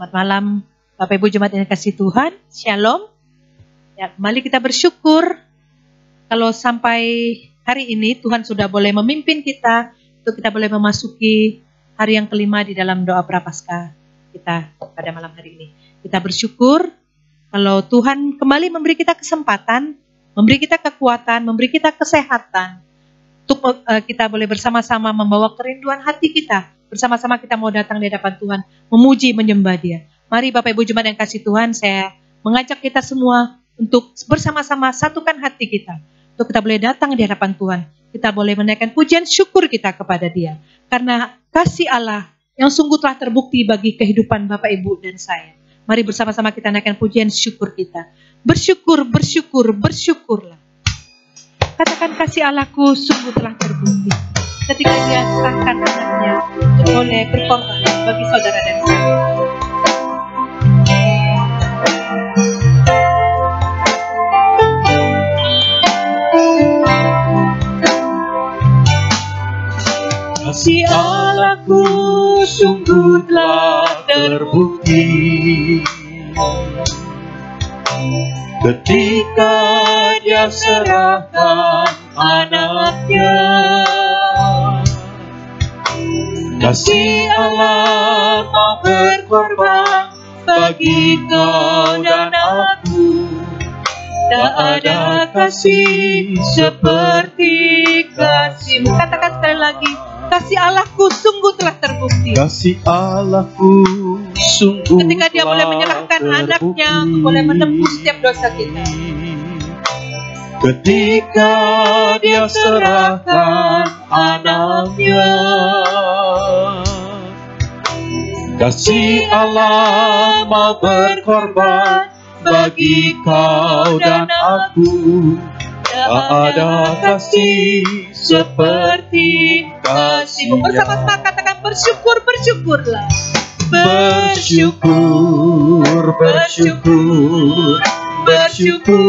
Selamat malam Bapak Ibu Jemaat yang kasih Tuhan. Shalom. Ya, kembali kita bersyukur kalau sampai hari ini Tuhan sudah boleh memimpin kita untuk kita boleh memasuki hari yang kelima di dalam doa prapaskah kita pada malam hari ini. Kita bersyukur kalau Tuhan kembali memberi kita kesempatan, memberi kita kekuatan, memberi kita kesehatan untuk kita boleh bersama-sama membawa kerinduan hati kita. Bersama-sama kita mau datang di hadapan Tuhan, memuji, menyembah Dia. Mari Bapak Ibu Jemaat yang kasih Tuhan, saya mengajak kita semua untuk bersama-sama satukan hati kita. Untuk kita boleh datang di hadapan Tuhan. Kita boleh menaikkan pujian syukur kita kepada Dia. Karena kasih Allah yang sungguh telah terbukti bagi kehidupan Bapak Ibu dan saya. Mari bersama-sama kita naikkan pujian syukur kita. Bersyukur, bersyukur, bersyukurlah. Katakan kasih Allahku sungguh telah terbukti. Ketika Dia serahkan anaknya untuk boleh berkorban bagi saudara dan saya. Kasih Allahku sungguh telah terbukti ketika Dia serahkan anaknya. Kasih Allah mau berkorban bagi kau dan aku. Tak ada kasih seperti kasih-Mu. Katakan sekali lagi, kasih Allahku sungguh telah terbukti. Kasih Allahku sungguh ketika Dia boleh menyerahkan anaknya untuk boleh menebus setiap dosa kita. Ketika Dia serahkan anaknya. Kasih Allah mau berkorban bagi kau dan aku. Tak ada kasih seperti kasih-Mu. Bersama-sama katakan bersyukur, bersyukurlah. Bersyukur, bersyukur, bersyukur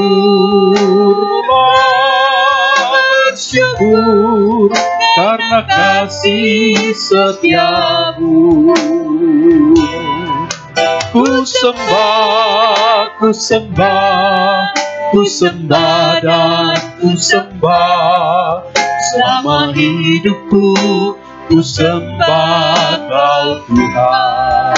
karena kasih setiamu. Ku sembah, ku sembah, ku sembah dan ku sembah. Selama hidupku ku sembah Kau Tuhan.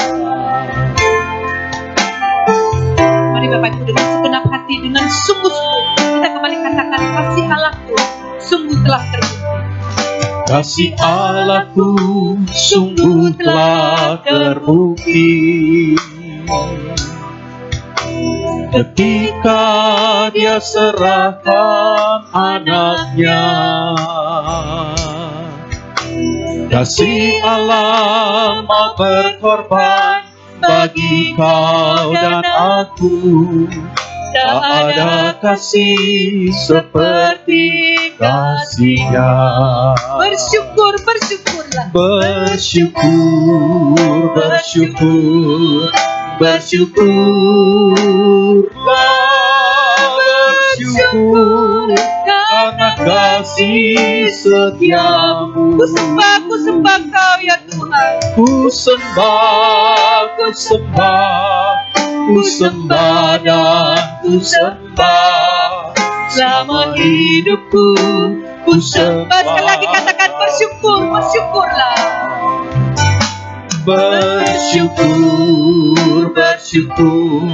Mari Bapak Ibu dengan segenap hati, dengan sungguh-sungguh kita kembali katakan kasih Allahku sungguh telah terbukti. Kasih Allahku sungguh telah terbukti ketika Dia serahkan anaknya. Kasih Allah mau berkorban bagi kau dan aku. Tak ada kasih seperti kasih-Nya. Bersyukur, bersyukurlah. Bersyukur, bersyukur, bersyukurlah, bersyukur karena kasih setiamu. Ku sembah Kau ya Tuhan. Ku sembah, ku sembah, ku sembah dan ku sembah. Selama hidupku ku sembah. Sekali lagi katakan bersyukur, bersyukurlah. Bersyukur, bersyukur,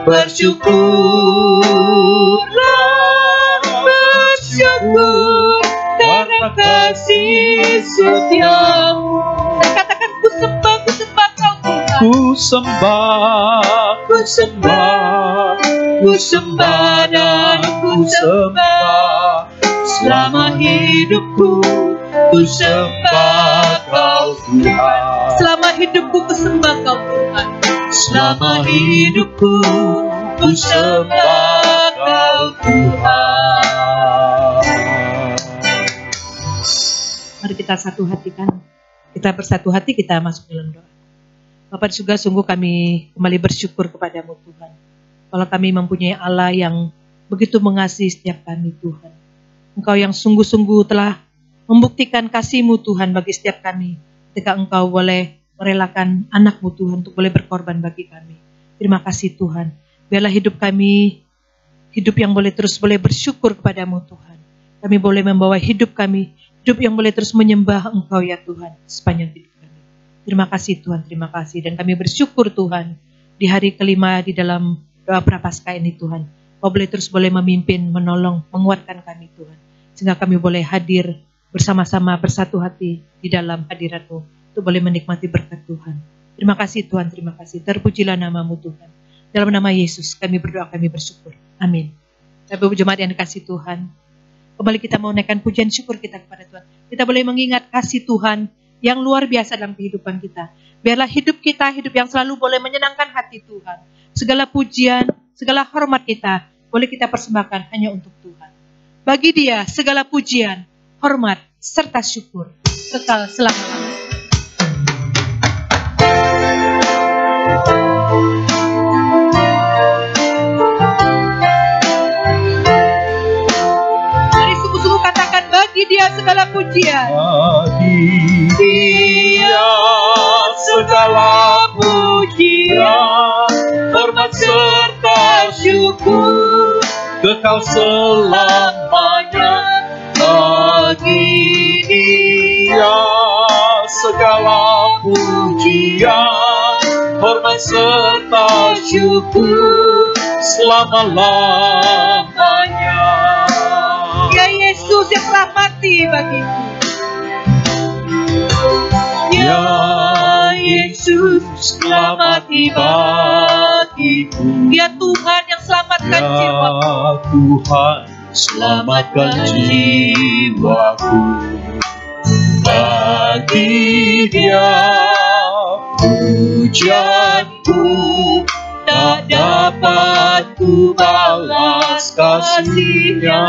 bersyukurlah, bersyukur karena kasih setiamu. Katakan ku sembah Kau Tuhan. Ku sembah, ku sembah, ku sembah dan ku sembah. Selama hidupku ku sembah Kau Tuhan. Selama hidupku ku sembah Kau Tuhan. Selama hidupku ku sembah Kau Tuhan. Mari kita satu hatikan. Kita bersatu hati, kita masuk dalam doa. Bapak di surga, sungguh kami kembali bersyukur kepadamu Tuhan. Kalau kami mempunyai Allah yang begitu mengasihi setiap kami Tuhan. Engkau yang sungguh-sungguh telah membuktikan kasih-Mu Tuhan bagi setiap kami. Ketika Engkau boleh merelakan anak-Mu Tuhan untuk boleh berkorban bagi kami. Terima kasih Tuhan. Biarlah hidup kami, hidup yang boleh terus boleh bersyukur kepadamu Tuhan. Kami boleh membawa hidup kami, hidup yang boleh terus menyembah Engkau ya Tuhan, sepanjang hidup kami. Terima kasih Tuhan, terima kasih. Dan kami bersyukur Tuhan, di hari kelima di dalam doa Prapaskah ini Tuhan, Kau boleh terus boleh memimpin, menolong, menguatkan kami Tuhan. Sehingga kami boleh hadir bersama-sama bersatu hati di dalam hadirat-Mu, untuk boleh menikmati berkat Tuhan. Terima kasih Tuhan, terima kasih. Terpujilah nama-Mu Tuhan. Dalam nama Yesus kami berdoa, kami bersyukur. Amin. Bapak Ibu Jemaat yang dikasihi Tuhan, kembali kita mau naikkan pujian syukur kita kepada Tuhan. Kita boleh mengingat kasih Tuhan yang luar biasa dalam kehidupan kita. Biarlah hidup kita, hidup yang selalu boleh menyenangkan hati Tuhan. Segala pujian, segala hormat kita, boleh kita persembahkan hanya untuk Tuhan. Bagi Dia segala pujian, hormat, serta syukur, kekal selama-lamanya. Bagi Dia segala pujian. Bagi Dia segala pujian, hormat serta syukur, kekal selamanya. Bagi Dia segala pujian, hormat serta syukur, selama-lamanya. Ya Yesus yang telah mati bagiku. Ya Yesus telah mati bagiku. Ya Tuhan yang selamatkan Ya jiwaku. Tuhan selamatkan jiwaku. Bagi Dia pujianku, tak dapat ku balas kasih-Nya.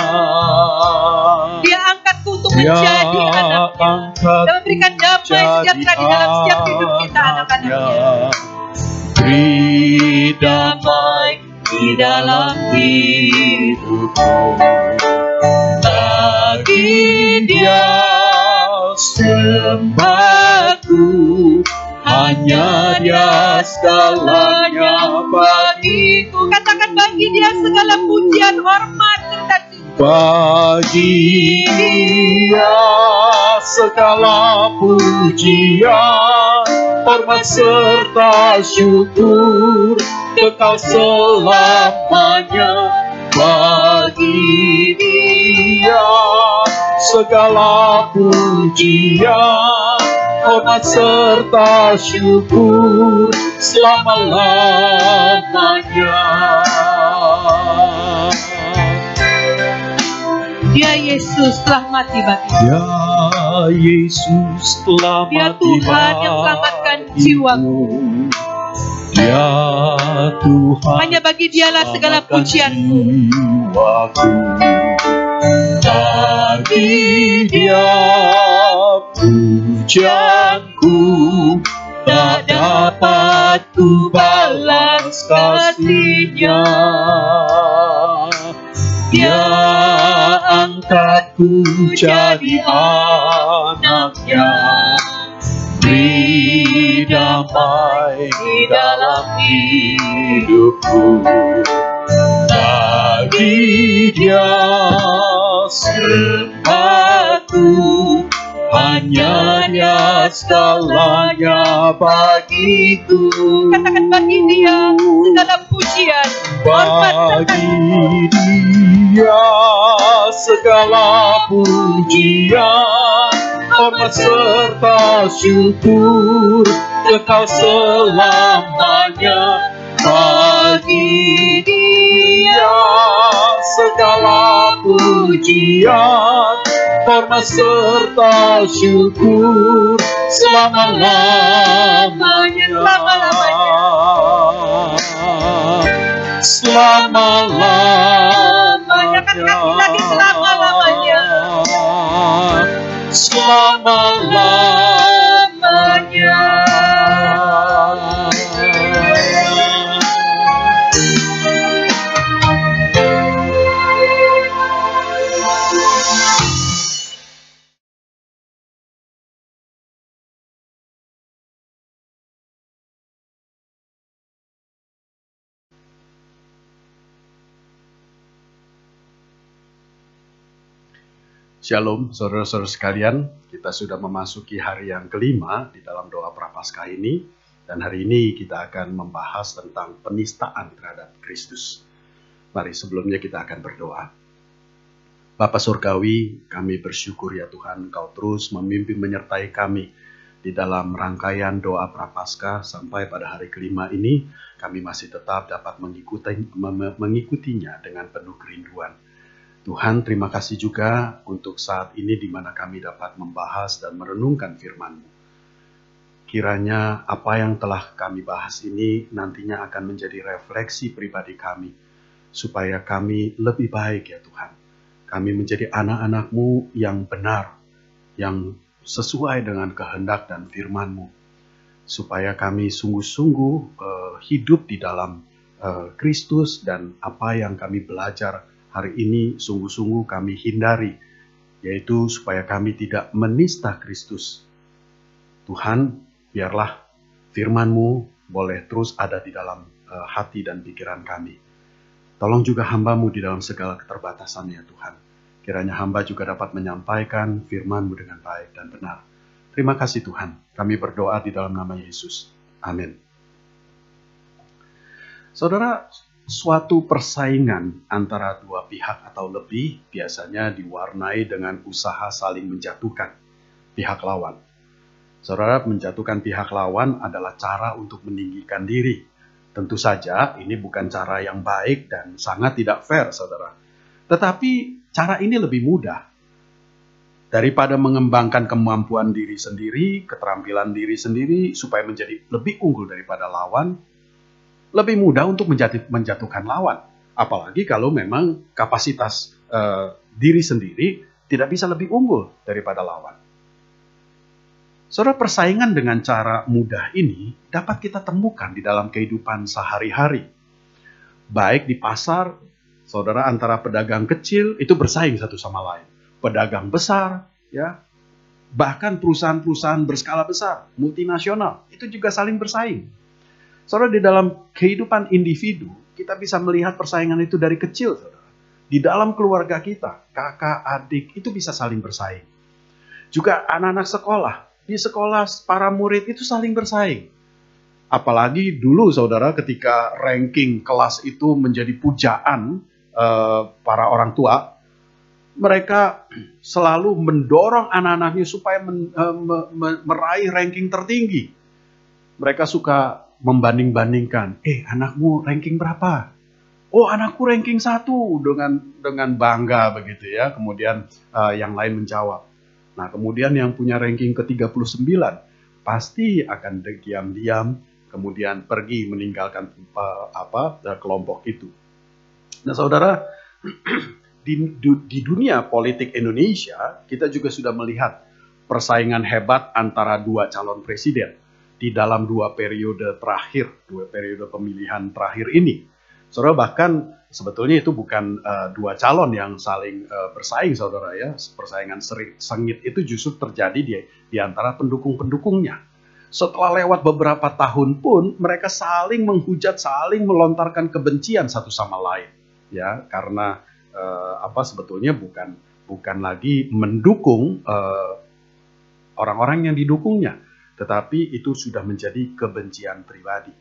Dia angkatku untuk menjadi anaknya dan memberikan damai sejahtera di dalam setiap hidup kita anak-anaknya. Beri damai di dalam hidupku. Bagi Dia sembahku, hanya Dia segalanya bagiku. Katakan bagi Dia segala pujian, hormat, serta syukur. Bagi Dia segala pujian, hormat serta syukur, kekal selamanya. Bagi Dia segala pujian, hormat serta syukur, selama-lamanya. Dia Yesus telah mati bagiku. Ya Yesus telah Dia mati Tuhan yang selamatkan jiwaku. Ya Tuhan, hanya bagi Dialah segala pujianku. Jiwaku. Bagi Dia pujianku, tak dapat ku balas kasih-Nya. Dia angkatku jadi anaknya. Beri damai di dalam hidupku. Bagi Dia sembahku, hanya Dia segalanya bagiku. Katakan bagi Dia segala pujian, hormat, Bagi Dia segala pujian, hormat serta syukur, kekal selamanya. Bagi Dia segala pujian, hormat serta syukur, selama-lamanya. Selama-lamanya. selama-lamanya. Selama-lamanya. Shalom saudara-saudara sekalian, kita sudah memasuki hari yang kelima di dalam doa Prapaskah ini. Dan hari ini kita akan membahas tentang penistaan terhadap Kristus. Mari sebelumnya kita akan berdoa. Bapa Surgawi, kami bersyukur ya Tuhan, Engkau terus memimpin menyertai kami di dalam rangkaian doa Prapaskah sampai pada hari kelima ini. Kami masih tetap dapat mengikutinya dengan penuh kerinduan. Tuhan, terima kasih juga untuk saat ini di mana kami dapat membahas dan merenungkan firman-Mu. Kiranya apa yang telah kami bahas ini nantinya akan menjadi refleksi pribadi kami, supaya kami lebih baik ya Tuhan. Kami menjadi anak-anak-Mu yang benar, yang sesuai dengan kehendak dan firman-Mu, supaya kami sungguh-sungguh hidup di dalam Kristus, dan apa yang kami belajar hari ini sungguh-sungguh kami hindari, yaitu supaya kami tidak menista Kristus. Tuhan, biarlah firman-Mu boleh terus ada di dalam hati dan pikiran kami. Tolong juga hamba-Mu di dalam segala keterbatasannya Tuhan. Kiranya hamba juga dapat menyampaikan firman-Mu dengan baik dan benar. Terima kasih Tuhan. Kami berdoa di dalam nama Yesus. Amin. Saudara, suatu persaingan antara dua pihak atau lebih biasanya diwarnai dengan usaha saling menjatuhkan pihak lawan. Saudara, menjatuhkan pihak lawan adalah cara untuk meninggikan diri. Tentu saja ini bukan cara yang baik dan sangat tidak fair, saudara. Tetapi cara ini lebih mudah. Daripada mengembangkan kemampuan diri sendiri, keterampilan diri sendiri, supaya menjadi lebih unggul daripada lawan, lebih mudah untuk menjatuhkan lawan. Apalagi kalau memang kapasitas diri sendiri tidak bisa lebih unggul daripada lawan. Saudara, persaingan dengan cara mudah ini dapat kita temukan di dalam kehidupan sehari-hari. Baik di pasar, saudara, antara pedagang kecil itu bersaing satu sama lain. Pedagang besar, ya, bahkan perusahaan-perusahaan berskala besar, multinasional, itu juga saling bersaing. Saudara, di dalam kehidupan individu, kita bisa melihat persaingan itu dari kecil, saudara. Di dalam keluarga kita, kakak, adik, itu bisa saling bersaing. Juga anak-anak sekolah, di sekolah para murid itu saling bersaing. Apalagi dulu, saudara, ketika ranking kelas itu menjadi pujaan para orang tua, mereka selalu mendorong anak-anaknya supaya meraih ranking tertinggi. Mereka suka membanding-bandingkan, anakmu ranking berapa? Oh, anakku ranking 1, dengan bangga begitu ya. Kemudian yang lain menjawab. Nah, kemudian yang punya ranking ke-39 pasti akan diam-diam kemudian pergi meninggalkan kelompok itu. Nah, saudara, di dunia politik Indonesia kita juga sudah melihat persaingan hebat antara dua calon presiden di dalam dua periode pemilihan terakhir ini. Saudara, bahkan sebetulnya itu bukan dua calon yang saling bersaing, saudara ya. Persaingan sengit itu justru terjadi di antara pendukung-pendukungnya. Setelah lewat beberapa tahun pun mereka saling menghujat, saling melontarkan kebencian satu sama lain, ya, karena sebetulnya bukan lagi mendukung orang-orang yang didukungnya, tetapi itu sudah menjadi kebencian pribadi.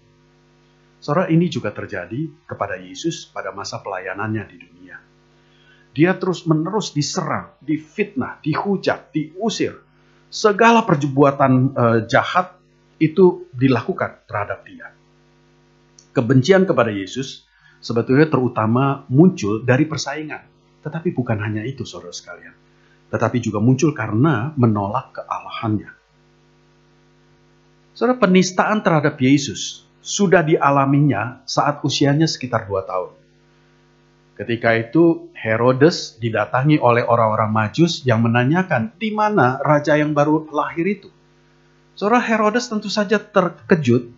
Saudara, ini juga terjadi kepada Yesus pada masa pelayanannya di dunia. Dia terus-menerus diserang, difitnah, dihujat, diusir. Segala perbuatan jahat itu dilakukan terhadap dia. Kebencian kepada Yesus sebetulnya terutama muncul dari persaingan. Tetapi bukan hanya itu, saudara sekalian. Tetapi juga muncul karena menolak kealahannya. Saudara, penistaan terhadap Yesus sudah dialaminya saat usianya sekitar 2 tahun. Ketika itu Herodes didatangi oleh orang-orang Majus yang menanyakan di mana raja yang baru lahir itu. Saudara, Herodes tentu saja terkejut.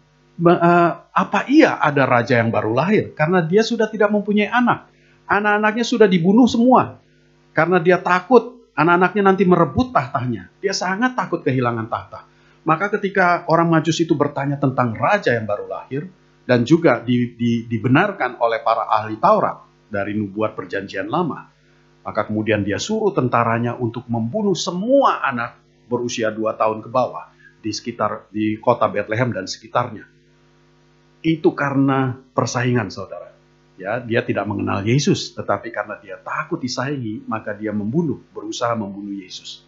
Apa iya ada raja yang baru lahir? Karena dia sudah tidak mempunyai anak. Anak-anaknya sudah dibunuh semua. Karena dia takut anak-anaknya nanti merebut tahtanya. Dia sangat takut kehilangan tahta. Maka ketika orang Majus itu bertanya tentang raja yang baru lahir, dan juga dibenarkan oleh para ahli Taurat dari nubuat perjanjian lama, Maka kemudian dia suruh tentaranya untuk membunuh semua anak berusia 2 tahun ke bawah di kota Bethlehem dan sekitarnya. Itu karena persaingan, saudara. Ya, dia tidak mengenal Yesus, tetapi karena dia takut disaingi, maka dia berusaha membunuh Yesus.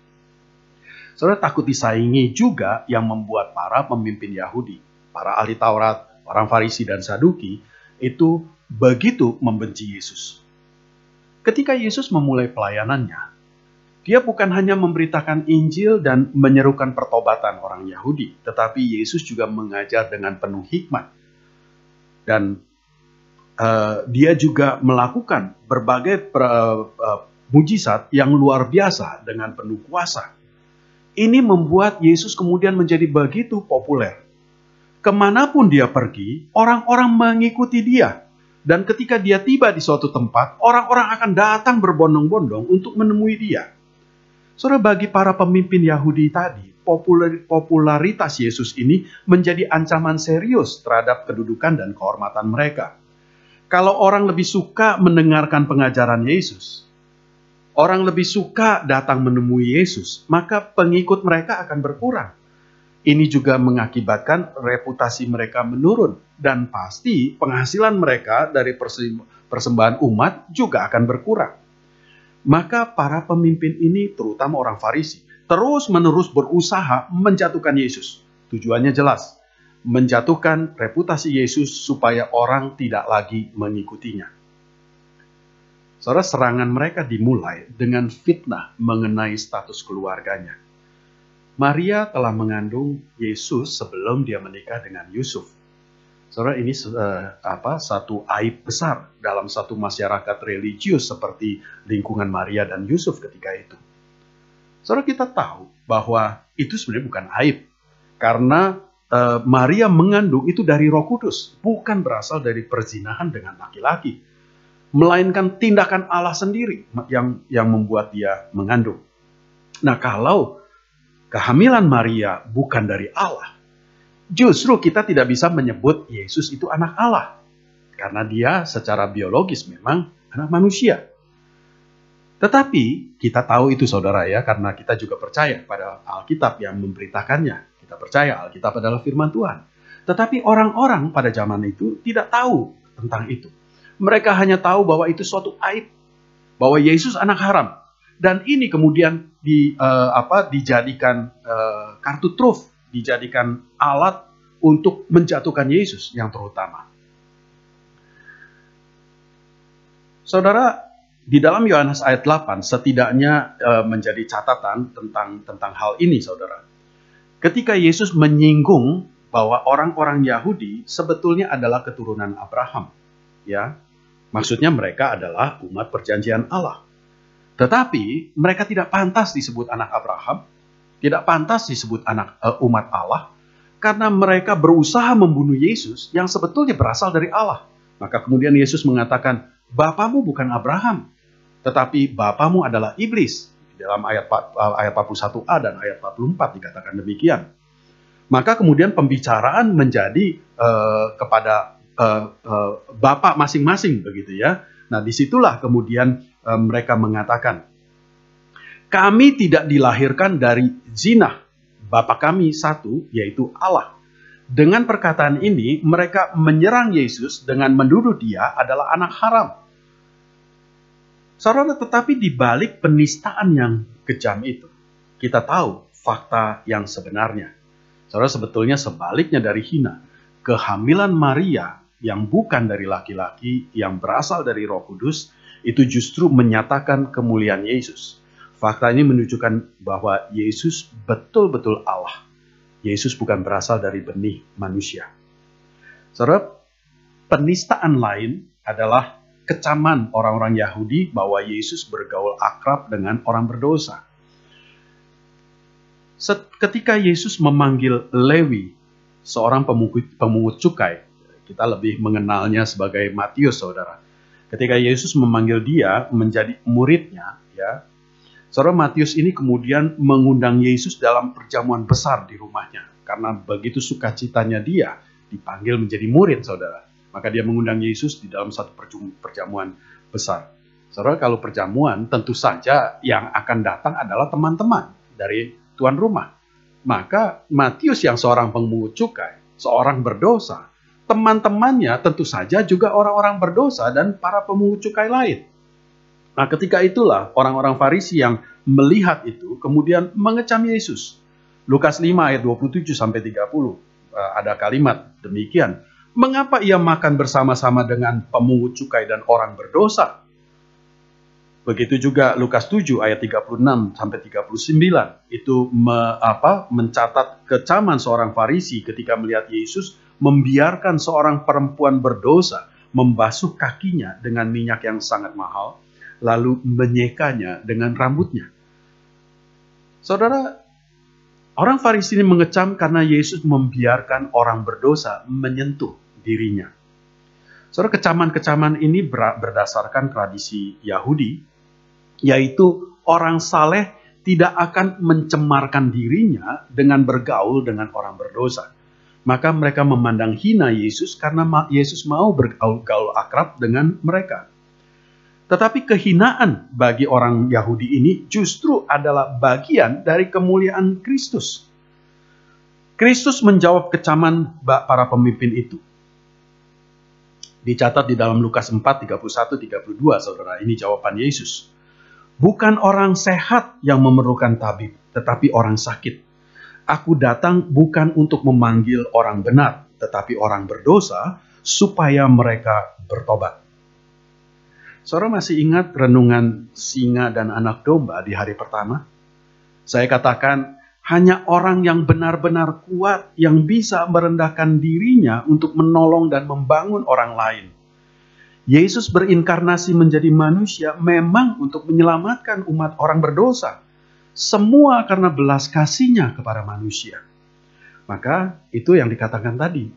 Saudara, takut disaingi juga yang membuat para pemimpin Yahudi, para ahli Taurat, orang Farisi dan Saduki, itu begitu membenci Yesus. Ketika Yesus memulai pelayanannya, dia bukan hanya memberitakan Injil dan menyerukan pertobatan orang Yahudi, tetapi Yesus juga mengajar dengan penuh hikmat. Dan dia juga melakukan berbagai mujizat yang luar biasa dengan penuh kuasa. Ini membuat Yesus kemudian menjadi begitu populer. Kemanapun dia pergi, orang-orang mengikuti dia. Dan ketika dia tiba di suatu tempat, orang-orang akan datang berbondong-bondong untuk menemui dia. Saudara, bagi para pemimpin Yahudi tadi, popularitas Yesus ini menjadi ancaman serius terhadap kedudukan dan kehormatan mereka. Kalau orang lebih suka mendengarkan pengajaran Yesus, orang lebih suka datang menemui Yesus, maka pengikut mereka akan berkurang. Ini juga mengakibatkan reputasi mereka menurun. Dan pasti penghasilan mereka dari persembahan umat juga akan berkurang. Maka para pemimpin ini, terutama orang Farisi, terus-menerus berusaha menjatuhkan Yesus. Tujuannya jelas, menjatuhkan reputasi Yesus supaya orang tidak lagi mengikutinya. Saudara, serangan mereka dimulai dengan fitnah mengenai status keluarganya. Maria telah mengandung Yesus sebelum dia menikah dengan Yusuf. Saudara, ini satu aib besar dalam satu masyarakat religius seperti lingkungan Maria dan Yusuf ketika itu. Saudara, kita tahu bahwa itu sebenarnya bukan aib. Karena Maria mengandung itu dari Roh Kudus, bukan berasal dari perzinahan dengan laki-laki. Melainkan tindakan Allah sendiri yang membuat dia mengandung. Nah, kalau kehamilan Maria bukan dari Allah, justru kita tidak bisa menyebut Yesus itu anak Allah. Karena dia secara biologis memang anak manusia. Tetapi kita tahu itu, saudara, ya, karena kita juga percaya pada Alkitab yang memberitakannya. Kita percaya Alkitab adalah firman Tuhan. Tetapi orang-orang pada zaman itu tidak tahu tentang itu. Mereka hanya tahu bahwa itu suatu aib. Bahwa Yesus anak haram. Dan ini kemudian dijadikan kartu truf, dijadikan alat untuk menjatuhkan Yesus yang terutama. Saudara, di dalam Yohanes ayat 8 setidaknya menjadi catatan tentang hal ini, saudara. Ketika Yesus menyinggung bahwa orang-orang Yahudi sebetulnya adalah keturunan Abraham, ya, maksudnya mereka adalah umat perjanjian Allah. Tetapi mereka tidak pantas disebut anak Abraham, tidak pantas disebut anak umat Allah, karena mereka berusaha membunuh Yesus yang sebetulnya berasal dari Allah. Maka kemudian Yesus mengatakan, Bapamu bukan Abraham, tetapi Bapamu adalah iblis. Dalam ayat 41a dan ayat 44 dikatakan demikian. Maka kemudian pembicaraan menjadi kepada bapak masing-masing, begitu ya. Nah, disitulah kemudian mereka mengatakan, kami tidak dilahirkan dari zina, Bapa kami satu, yaitu Allah. Dengan perkataan ini, mereka menyerang Yesus dengan menuduh dia adalah anak haram. Saudara, tetapi di balik penistaan yang kejam itu, kita tahu fakta yang sebenarnya. Saudara, sebetulnya sebaliknya dari hina, kehamilan Maria yang bukan dari laki-laki, yang berasal dari Roh Kudus, itu justru menyatakan kemuliaan Yesus. Fakta ini menunjukkan bahwa Yesus betul-betul Allah. Yesus bukan berasal dari benih manusia. Saudara, penistaan lain adalah kecaman orang-orang Yahudi bahwa Yesus bergaul akrab dengan orang berdosa. Ketika Yesus memanggil Lewi, seorang pemungut cukai, kita lebih mengenalnya sebagai Matius, saudara. Ketika Yesus memanggil dia menjadi muridnya, ya, saudara, Matius ini kemudian mengundang Yesus dalam perjamuan besar di rumahnya. Karena begitu sukacitanya dia dipanggil menjadi murid, saudara. Maka dia mengundang Yesus di dalam satu perjamuan besar. Saudara, kalau perjamuan tentu saja yang akan datang adalah teman-teman dari tuan rumah. Maka Matius yang seorang pemungut cukai, seorang berdosa, teman-temannya tentu saja juga orang-orang berdosa dan para pemungut cukai lain. Nah, ketika itulah orang-orang Farisi yang melihat itu kemudian mengecam Yesus. Lukas 5 ayat 27 sampai 30 ada kalimat demikian. Mengapa ia makan bersama-sama dengan pemungut cukai dan orang berdosa? Begitu juga Lukas 7 ayat 36 sampai 39 itu mencatat kecaman seorang Farisi ketika melihat Yesus membiarkan seorang perempuan berdosa membasuh kakinya dengan minyak yang sangat mahal, lalu menyekanya dengan rambutnya. Saudara, orang Farisi ini mengecam karena Yesus membiarkan orang berdosa menyentuh dirinya. Saudara, kecaman-kecaman ini berdasarkan tradisi Yahudi, yaitu orang saleh tidak akan mencemarkan dirinya dengan bergaul dengan orang berdosa. Maka mereka memandang hina Yesus karena Yesus mau bergaul akrab dengan mereka. Tetapi kehinaan bagi orang Yahudi ini justru adalah bagian dari kemuliaan Kristus. Kristus menjawab kecaman para pemimpin itu. Dicatat di dalam Lukas 4, 31-32, saudara. Ini jawaban Yesus. Bukan orang sehat yang memerlukan tabib, tetapi orang sakit. Aku datang bukan untuk memanggil orang benar, tetapi orang berdosa, supaya mereka bertobat. Saudara masih ingat renungan singa dan anak domba di hari pertama? Saya katakan, hanya orang yang benar-benar kuat yang bisa merendahkan dirinya untuk menolong dan membangun orang lain. Yesus berinkarnasi menjadi manusia memang untuk menyelamatkan umat orang berdosa. Semua karena belas kasihnya kepada manusia. Maka itu yang dikatakan tadi.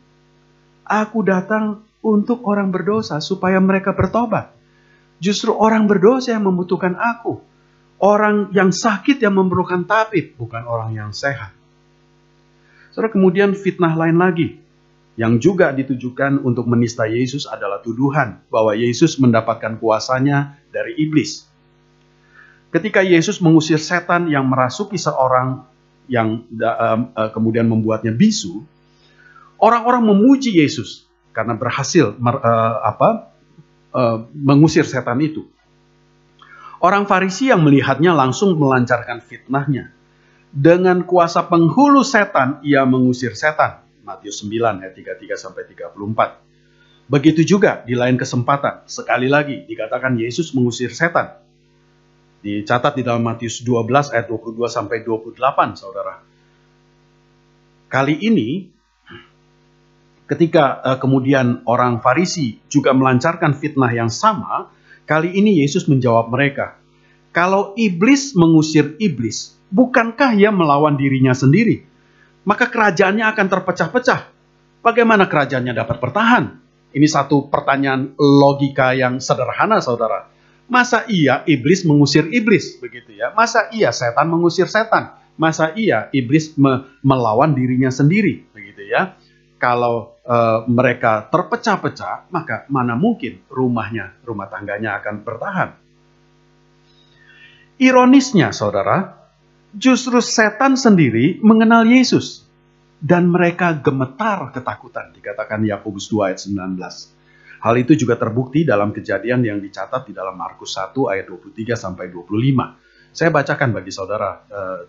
Aku datang untuk orang berdosa supaya mereka bertobat. Justru orang berdosa yang membutuhkan aku. Orang yang sakit yang memerlukan tabib, bukan orang yang sehat. Saudara, kemudian fitnah lain lagi yang juga ditujukan untuk menista Yesus adalah tuduhan bahwa Yesus mendapatkan kuasanya dari iblis. Ketika Yesus mengusir setan yang merasuki seorang yang kemudian membuatnya bisu, orang-orang memuji Yesus karena berhasil mengusir setan itu. Orang Farisi yang melihatnya langsung melancarkan fitnahnya. Dengan kuasa penghulu setan, ia mengusir setan. Matius 9 ayat 33-34. Begitu juga di lain kesempatan. Sekali lagi dikatakan Yesus mengusir setan. Dicatat di dalam Matius 12 ayat 22-28, saudara. Kali ini, ketika kemudian orang Farisi juga melancarkan fitnah yang sama, kali ini Yesus menjawab mereka, kalau iblis mengusir iblis, bukankah ia melawan dirinya sendiri? Maka kerajaannya akan terpecah-pecah. Bagaimana kerajaannya dapat bertahan? Ini satu pertanyaan logika yang sederhana, saudara. Masa iya iblis mengusir iblis? Begitu ya. Masa iya setan mengusir setan? Masa iya iblis melawan dirinya sendiri? Begitu ya. Kalau mereka terpecah-pecah, maka mana mungkin rumah tangganya akan bertahan. Ironisnya, saudara, justru setan sendiri mengenal Yesus. Dan mereka gemetar ketakutan, dikatakan Yakobus 2 ayat 19. Hal itu juga terbukti dalam kejadian yang dicatat di dalam Markus 1 ayat 23-25. Saya bacakan bagi saudara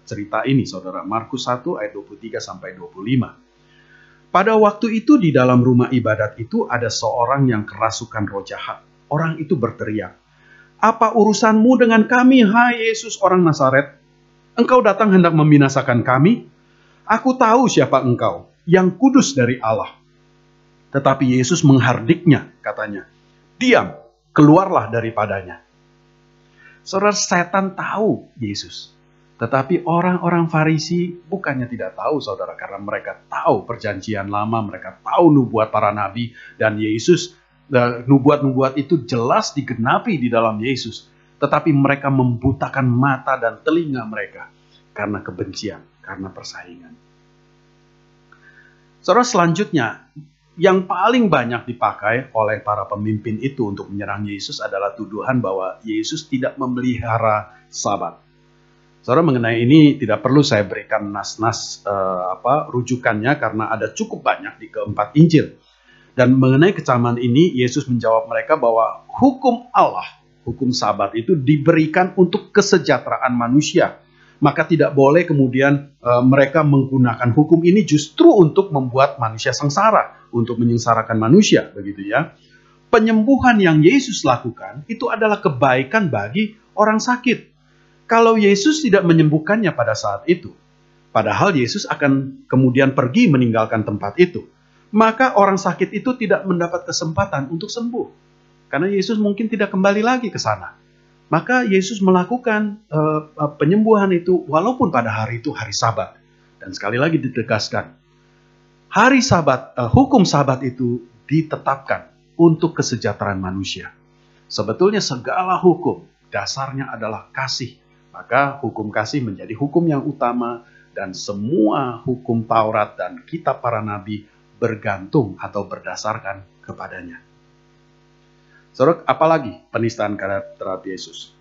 cerita ini, saudara. Markus 1 ayat 23-25. Pada waktu itu di dalam rumah ibadat itu ada seorang yang kerasukan roh jahat. Orang itu berteriak, "Apa urusanmu dengan kami, hai Yesus orang Nazaret? Engkau datang hendak membinasakan kami? Aku tahu siapa engkau, yang kudus dari Allah." Tetapi Yesus menghardiknya, katanya, "Diam, keluarlah daripadanya." Saudara, setan tahu Yesus. Tetapi orang-orang Farisi bukannya tidak tahu, saudara, karena mereka tahu perjanjian lama, mereka tahu nubuat para nabi, dan Yesus, nubuat-nubuat itu jelas digenapi di dalam Yesus. Tetapi mereka membutakan mata dan telinga mereka karena kebencian, karena persaingan. Saudara, selanjutnya yang paling banyak dipakai oleh para pemimpin itu untuk menyerang Yesus adalah tuduhan bahwa Yesus tidak memelihara Sabat. Saudara, mengenai ini tidak perlu saya berikan nas-nas rujukannya karena ada cukup banyak di keempat Injil. Dan mengenai kecaman ini, Yesus menjawab mereka bahwa hukum Allah, hukum Sabat itu diberikan untuk kesejahteraan manusia. Maka tidak boleh kemudian mereka menggunakan hukum ini justru untuk membuat manusia sengsara, untuk menyengsarakan manusia, begitu ya. Penyembuhan yang Yesus lakukan itu adalah kebaikan bagi orang sakit. Kalau Yesus tidak menyembuhkannya pada saat itu, padahal Yesus akan kemudian pergi meninggalkan tempat itu, maka orang sakit itu tidak mendapat kesempatan untuk sembuh. Karena Yesus mungkin tidak kembali lagi ke sana. Maka Yesus melakukan penyembuhan itu walaupun pada hari itu hari Sabat. Dan sekali lagi ditegaskan, hari Sabat, hukum Sabat itu ditetapkan untuk kesejahteraan manusia. Sebetulnya segala hukum dasarnya adalah kasih. Maka hukum kasih menjadi hukum yang utama dan semua hukum Taurat dan kitab para nabi bergantung atau berdasarkan kepadanya. Saudara, apalagi penistaan terhadap Yesus?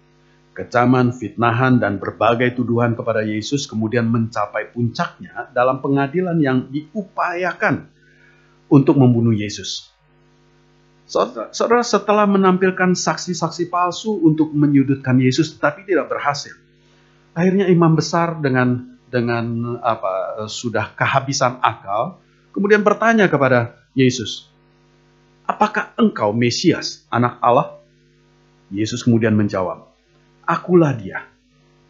Kecaman, fitnahan, dan berbagai tuduhan kepada Yesus kemudian mencapai puncaknya dalam pengadilan yang diupayakan untuk membunuh Yesus. Saudara, setelah menampilkan saksi-saksi palsu untuk menyudutkan Yesus tetapi tidak berhasil, akhirnya imam besar dengan sudah kehabisan akal kemudian bertanya kepada Yesus, "Apakah engkau Mesias, anak Allah?" Yesus kemudian menjawab, "Akulah dia.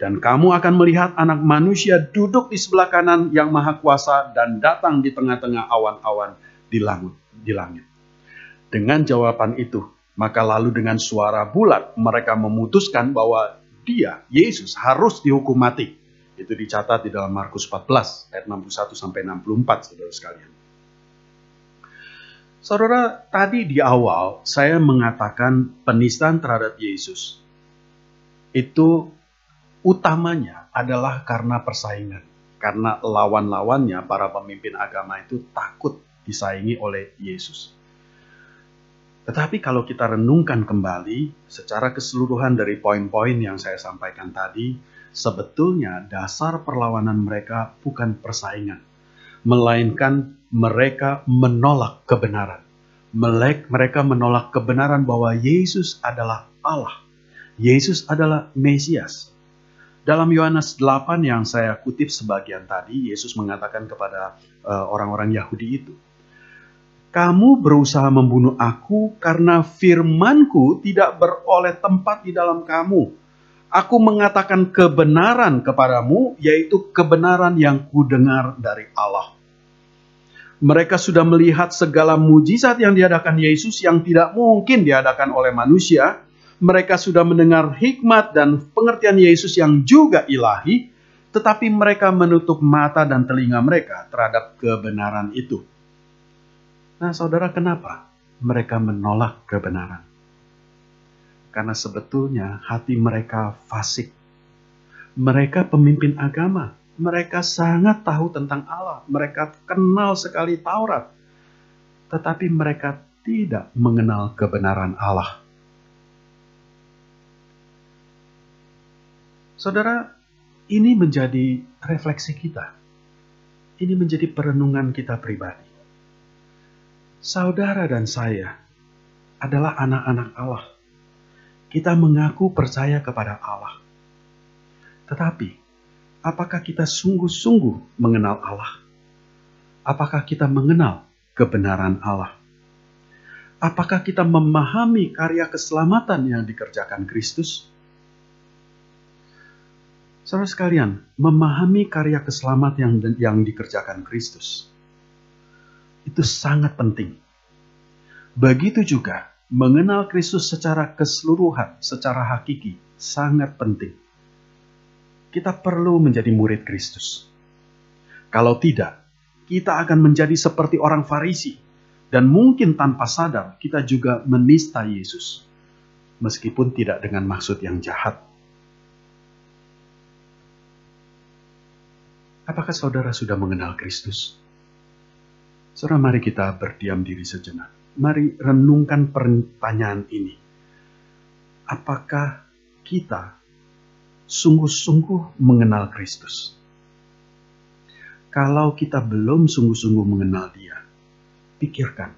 Dan kamu akan melihat anak manusia duduk di sebelah kanan yang maha kuasa dan datang di tengah-tengah awan-awan di langit." Dengan jawaban itu, maka lalu dengan suara bulat mereka memutuskan bahwa dia, Yesus, harus dihukum mati. Itu dicatat di dalam Markus 14 ayat 61-64, saudara sekalian. Saudara, tadi di awal saya mengatakan penistaan terhadap Yesus itu utamanya adalah karena persaingan. Karena lawan-lawannya, para pemimpin agama itu takut disaingi oleh Yesus. Tetapi kalau kita renungkan kembali secara keseluruhan dari poin-poin yang saya sampaikan tadi, sebetulnya dasar perlawanan mereka bukan persaingan, melainkan mereka menolak kebenaran. Mereka menolak kebenaran bahwa Yesus adalah Allah. Yesus adalah Mesias. Dalam Yohanes 8 yang saya kutip sebagian tadi, Yesus mengatakan kepada orang-orang Yahudi itu, "Kamu berusaha membunuh aku karena firman-Ku tidak beroleh tempat di dalam kamu. Aku mengatakan kebenaran kepadamu, yaitu kebenaran yang kudengar dari Allah." Mereka sudah melihat segala mujizat yang diadakan Yesus yang tidak mungkin diadakan oleh manusia. Mereka sudah mendengar hikmat dan pengertian Yesus yang juga ilahi, tetapi mereka menutup mata dan telinga mereka terhadap kebenaran itu. Nah, saudara, kenapa mereka menolak kebenaran? Karena sebetulnya hati mereka fasik. Mereka pemimpin agama. Mereka sangat tahu tentang Allah. Mereka kenal sekali Taurat. Tetapi mereka tidak mengenal kebenaran Allah. Saudara, ini menjadi refleksi kita. Ini menjadi perenungan kita pribadi. Saudara dan saya adalah anak-anak Allah. Kita mengaku percaya kepada Allah. Tetapi, apakah kita sungguh-sungguh mengenal Allah? Apakah kita mengenal kebenaran Allah? Apakah kita memahami karya keselamatan yang dikerjakan Kristus? Saudara sekalian, memahami karya keselamatan yang dikerjakan Kristus itu sangat penting. Begitu juga mengenal Kristus secara keseluruhan, secara hakiki, sangat penting. Kita perlu menjadi murid Kristus. Kalau tidak, kita akan menjadi seperti orang Farisi, dan mungkin tanpa sadar kita juga menista Yesus, meskipun tidak dengan maksud yang jahat. Apakah saudara sudah mengenal Kristus? Saudara, mari kita berdiam diri sejenak. Mari renungkan pertanyaan ini. Apakah kita sungguh-sungguh mengenal Kristus? Kalau kita belum sungguh-sungguh mengenal Dia, pikirkan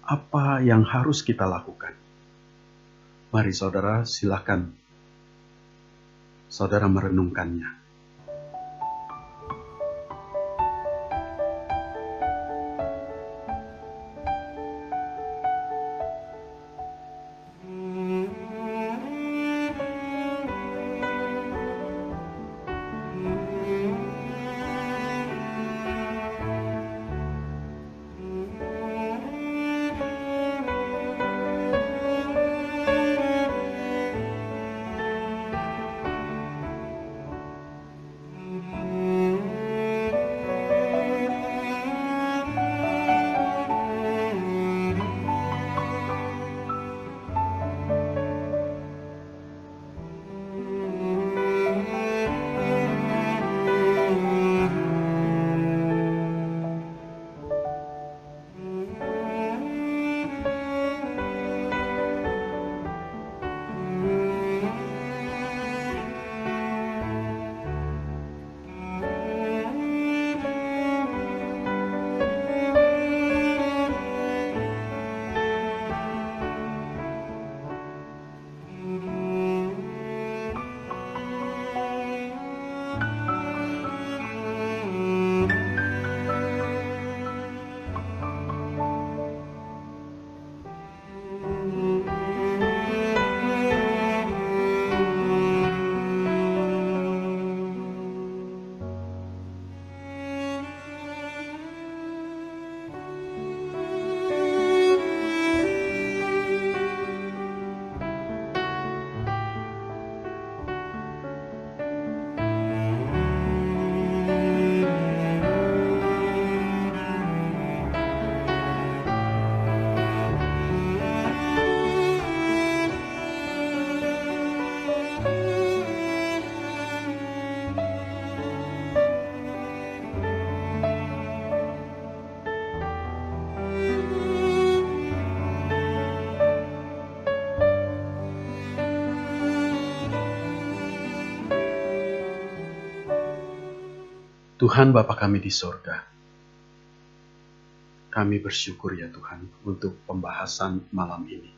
apa yang harus kita lakukan. Mari saudara, silakan saudara merenungkannya. Tuhan Bapa kami di sorga, kami bersyukur ya Tuhan untuk pembahasan malam ini,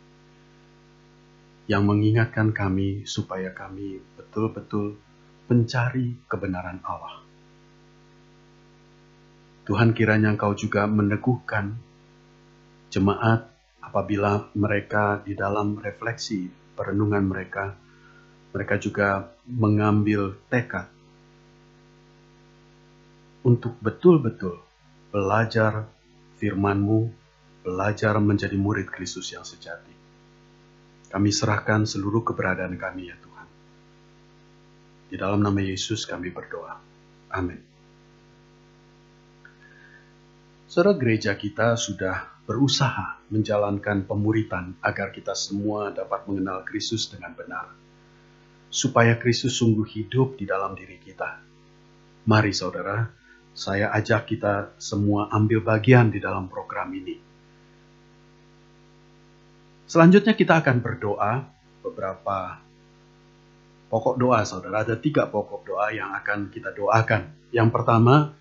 yang mengingatkan kami supaya kami betul-betul mencari kebenaran Allah. Tuhan, kiranya Engkau juga meneguhkan jemaat apabila mereka di dalam refleksi perenungan mereka juga mengambil tekad untuk betul-betul belajar firman-Mu, belajar menjadi murid Kristus yang sejati. Kami serahkan seluruh keberadaan kami ya Tuhan. Di dalam nama Yesus kami berdoa. Amin. Saudara, gereja kita sudah berusaha menjalankan pemuritan agar kita semua dapat mengenal Kristus dengan benar, supaya Kristus sungguh hidup di dalam diri kita. Mari saudara, saya ajak kita semua ambil bagian di dalam program ini. Selanjutnya kita akan berdoa beberapa pokok doa, saudara. Ada 3 pokok doa yang akan kita doakan. Yang pertama,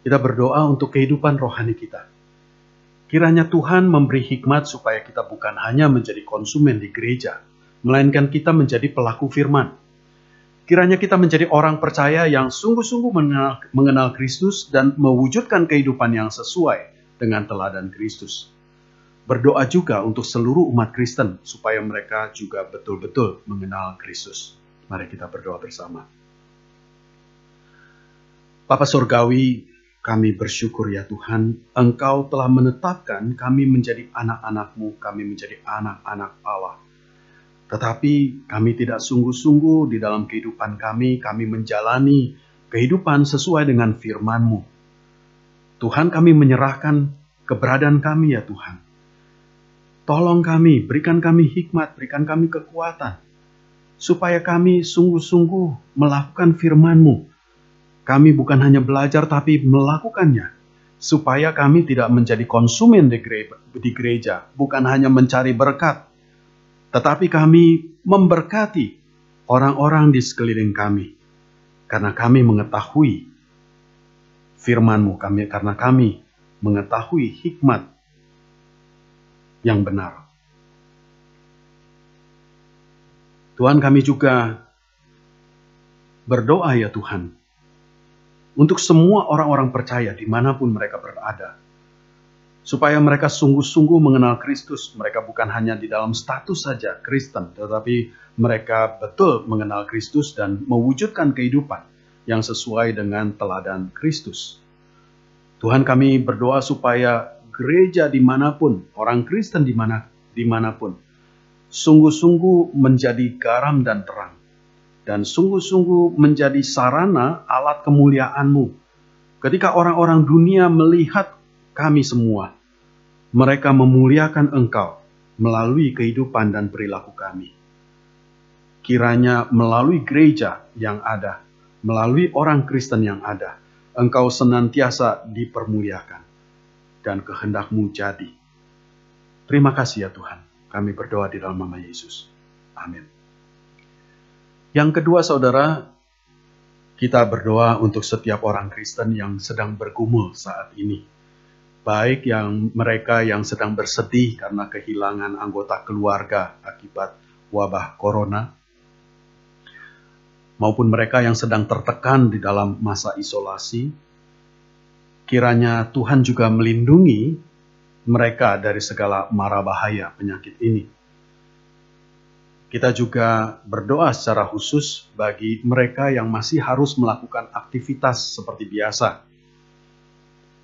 kita berdoa untuk kehidupan rohani kita. Kiranya Tuhan memberi hikmat supaya kita bukan hanya menjadi konsumen di gereja, melainkan kita menjadi pelaku firman. Kiranya kita menjadi orang percaya yang sungguh-sungguh mengenal Kristus dan mewujudkan kehidupan yang sesuai dengan teladan Kristus. Berdoa juga untuk seluruh umat Kristen supaya mereka juga betul-betul mengenal Kristus. Mari kita berdoa bersama. Bapa Surgawi, kami bersyukur ya Tuhan, Engkau telah menetapkan kami menjadi anak-anak-Mu, kami menjadi anak-anak Allah. Tetapi kami tidak sungguh-sungguh di dalam kehidupan kami menjalani kehidupan sesuai dengan firman-Mu. Tuhan, kami menyerahkan keberadaan kami ya Tuhan. Tolong kami, berikan kami hikmat, berikan kami kekuatan, supaya kami sungguh-sungguh melakukan firman-Mu. Kami bukan hanya belajar tapi melakukannya. supaya kami tidak menjadi konsumen di gereja, bukan hanya mencari berkat, tetapi kami memberkati orang-orang di sekeliling kami, karena kami mengetahui firman-Mu, karena kami mengetahui hikmat yang benar. Tuhan, kami juga berdoa ya Tuhan, untuk semua orang-orang percaya dimanapun mereka berada, supaya mereka sungguh-sungguh mengenal Kristus. Mereka bukan hanya di dalam status saja Kristen, tetapi mereka betul mengenal Kristus dan mewujudkan kehidupan yang sesuai dengan teladan Kristus. Tuhan, kami berdoa supaya gereja dimanapun, orang Kristen dimanapun, sungguh-sungguh menjadi garam dan terang, dan sungguh-sungguh menjadi sarana alat kemuliaan-Mu. Ketika orang-orang dunia melihat kami semua, mereka memuliakan Engkau melalui kehidupan dan perilaku kami. Kiranya melalui gereja yang ada, melalui orang Kristen yang ada, Engkau senantiasa dipermuliakan dan kehendak-Mu jadi. Terima kasih ya Tuhan. Kami berdoa di dalam nama Yesus. Amin. Yang kedua, saudara, kita berdoa untuk setiap orang Kristen yang sedang bergumul saat ini. Baik mereka yang sedang bersedih karena kehilangan anggota keluarga akibat wabah corona, maupun mereka yang sedang tertekan di dalam masa isolasi. Kiranya Tuhan juga melindungi mereka dari segala mara bahaya penyakit ini. Kita juga berdoa secara khusus bagi mereka yang masih harus melakukan aktivitas seperti biasa.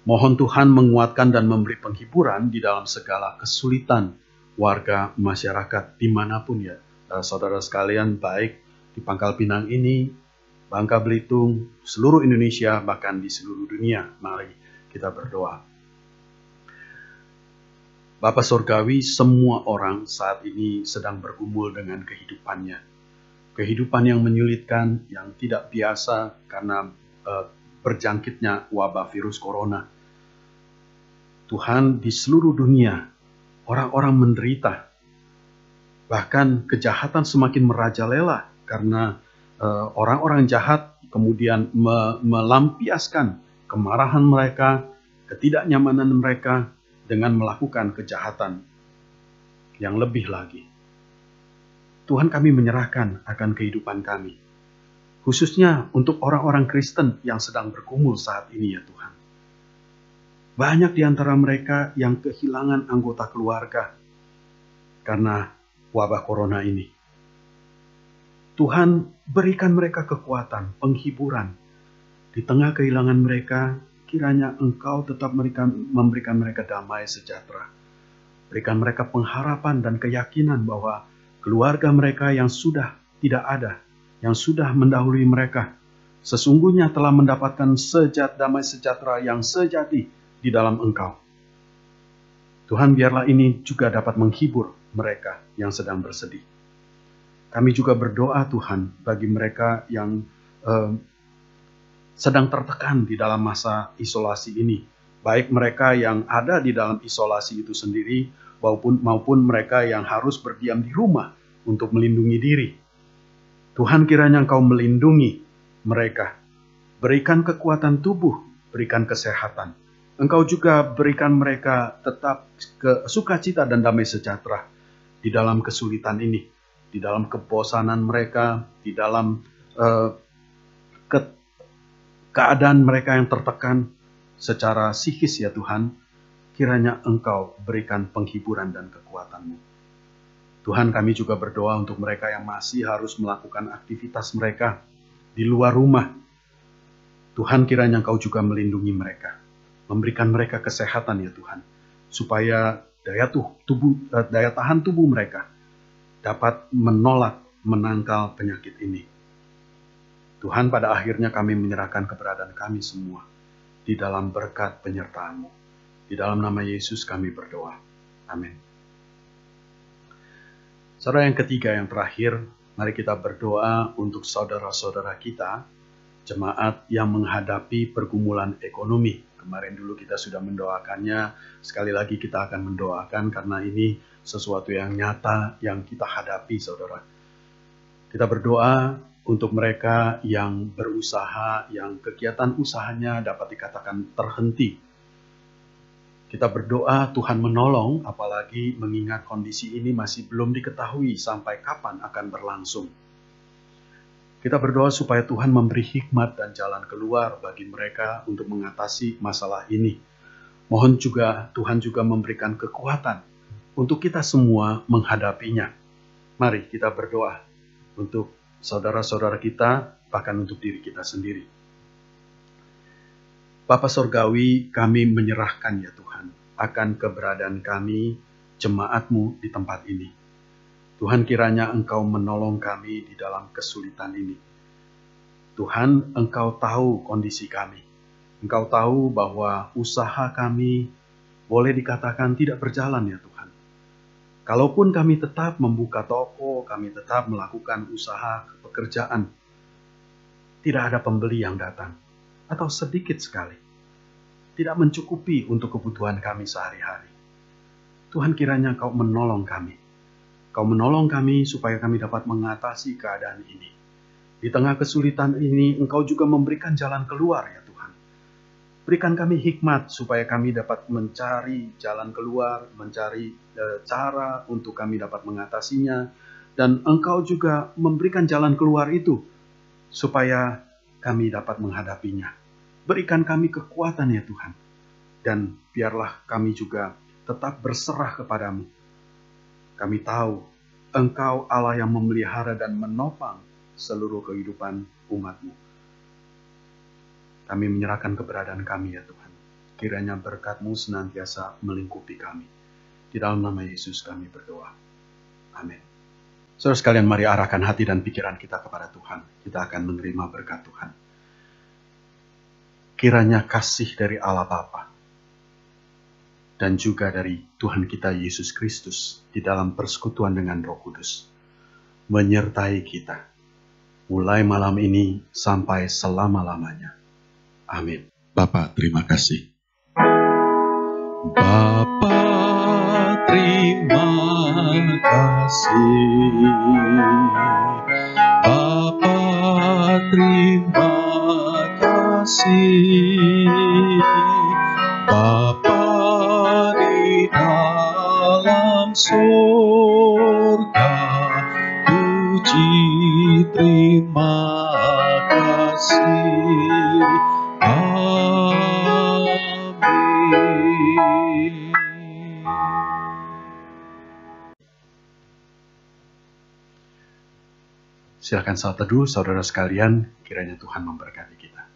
Mohon Tuhan menguatkan dan memberi penghiburan di dalam segala kesulitan warga masyarakat dimanapun ya. Saudara sekalian, baik di Pangkal Pinang ini, Bangka Belitung, seluruh Indonesia, bahkan di seluruh dunia. Mari kita berdoa. Bapa Surgawi, semua orang saat ini sedang bergumul dengan kehidupannya. Kehidupan yang menyulitkan, yang tidak biasa karena berjangkitnya wabah virus corona. Tuhan, di seluruh dunia, orang-orang menderita. Bahkan kejahatan semakin merajalela karena orang-orang jahat kemudian melampiaskan kemarahan mereka, ketidaknyamanan mereka, dengan melakukan kejahatan yang lebih lagi. Tuhan, kami menyerahkan akan kehidupan kami, khususnya untuk orang-orang Kristen yang sedang bergumul saat ini ya Tuhan. Banyak di antara mereka yang kehilangan anggota keluarga karena wabah corona ini. Tuhan, berikan mereka kekuatan, penghiburan. Di tengah kehilangan mereka, kiranya Engkau tetap memberikan mereka damai sejahtera. Berikan mereka pengharapan dan keyakinan bahwa keluarga mereka yang sudah tidak ada, yang sudah mendahului mereka, sesungguhnya telah mendapatkan damai sejahtera yang sejati di dalam Engkau. Tuhan, biarlah ini juga dapat menghibur mereka yang sedang bersedih. Kami juga berdoa Tuhan bagi mereka yang sedang tertekan di dalam masa isolasi ini. Baik mereka yang ada di dalam isolasi itu sendiri, maupun mereka yang harus berdiam di rumah untuk melindungi diri. Tuhan, kiranya Engkau melindungi mereka. Berikan kekuatan tubuh, berikan kesehatan. Engkau juga berikan mereka tetap sukacita dan damai sejahtera di dalam kesulitan ini, di dalam kebosanan mereka, di dalam keadaan mereka yang tertekan secara psikis ya Tuhan. Kiranya Engkau berikan penghiburan dan kekuatan-Mu. Tuhan, kami juga berdoa untuk mereka yang masih harus melakukan aktivitas mereka di luar rumah. Tuhan, kiranya Engkau juga melindungi mereka, memberikan mereka kesehatan ya Tuhan, supaya daya tahan tubuh mereka dapat menangkal penyakit ini. Tuhan, pada akhirnya kami menyerahkan keberadaan kami semua di dalam berkat penyertaan-Mu. Di dalam nama Yesus kami berdoa. Amin. Saudara, yang ketiga, yang terakhir, mari kita berdoa untuk saudara-saudara kita, jemaat yang menghadapi pergumulan ekonomi Kemarin dulu kita sudah mendoakannya, sekali lagi kita akan mendoakan karena ini sesuatu yang nyata yang kita hadapi, saudara. Kita berdoa untuk mereka yang berusaha, yang kegiatan usahanya dapat dikatakan terhenti. Kita berdoa Tuhan menolong, apalagi mengingat kondisi ini masih belum diketahui sampai kapan akan berlangsung. Kita berdoa supaya Tuhan memberi hikmat dan jalan keluar bagi mereka untuk mengatasi masalah ini. Mohon juga Tuhan juga memberikan kekuatan untuk kita semua menghadapinya. Mari kita berdoa untuk saudara-saudara kita, bahkan untuk diri kita sendiri. Bapa Sorgawi, kami menyerahkan ya Tuhan akan keberadaan kami, jemaat-Mu di tempat ini. Tuhan, kiranya Engkau menolong kami di dalam kesulitan ini. Tuhan, Engkau tahu kondisi kami. Engkau tahu bahwa usaha kami boleh dikatakan tidak berjalan ya Tuhan. Kalaupun kami tetap membuka toko, kami tetap melakukan usaha pekerjaan, tidak ada pembeli yang datang, atau sedikit sekali. Tidak mencukupi untuk kebutuhan kami sehari-hari. Tuhan, kiranya Engkau menolong kami. Kau menolong kami supaya kami dapat mengatasi keadaan ini. Di tengah kesulitan ini, Engkau juga memberikan jalan keluar ya Tuhan. Berikan kami hikmat supaya kami dapat mencari jalan keluar, mencari cara untuk kami dapat mengatasinya. Dan Engkau juga memberikan jalan keluar itu supaya kami dapat menghadapinya. Berikan kami kekuatan ya Tuhan. Dan biarlah kami juga tetap berserah kepadamu. Kami tahu Engkau Allah yang memelihara dan menopang seluruh kehidupan umat-Mu. Kami menyerahkan keberadaan kami ya Tuhan. Kiranya berkat-Mu senantiasa melingkupi kami. Di dalam nama Yesus kami berdoa. Amin. Saudara sekalian, mari arahkan hati dan pikiran kita kepada Tuhan. Kita akan menerima berkat Tuhan. Kiranya kasih dari Allah Bapa dan juga dari Tuhan kita Yesus Kristus di dalam persekutuan dengan Roh Kudus menyertai kita mulai malam ini sampai selama-lamanya. Amin. Bapa, terima kasih. Bapa, terima kasih. Bapa, terima kasih. Bapa di dalam surga, puji terima kasih. Amin. Silakan saat teduh, saudara sekalian, kiranya Tuhan memberkati kita.